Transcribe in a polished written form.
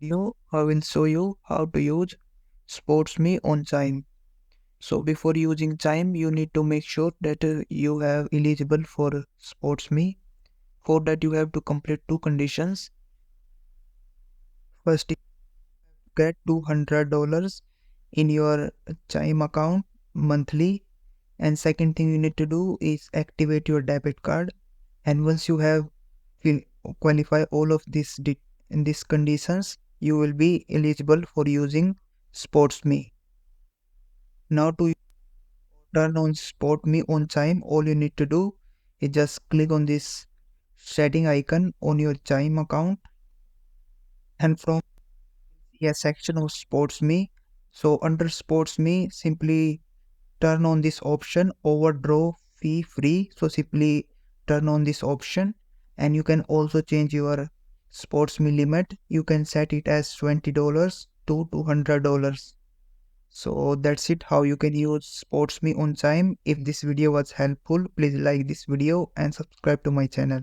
Video, I will show you how to use SpotMe on Chime. So before using Chime, you need to make sure that you have eligible for SpotMe. For that, you have to complete two conditions. First, you get $200 in your Chime account monthly, and second thing you need to do is activate your debit card. And once you have fill, qualify all of in these conditions, you will be eligible for using SpotMe. Now to turn on SpotMe on Chime, all you need to do is just click on this setting icon on your Chime account, and from a section of SpotMe. So under SpotMe, simply turn on this option overdraw fee free. So simply turn on this option, and you can also change your SpotMe limit. You can set it as $20 to $200. So that's it, how you can use SpotMe on Chime. If this video was helpful, please like this video and subscribe to my channel.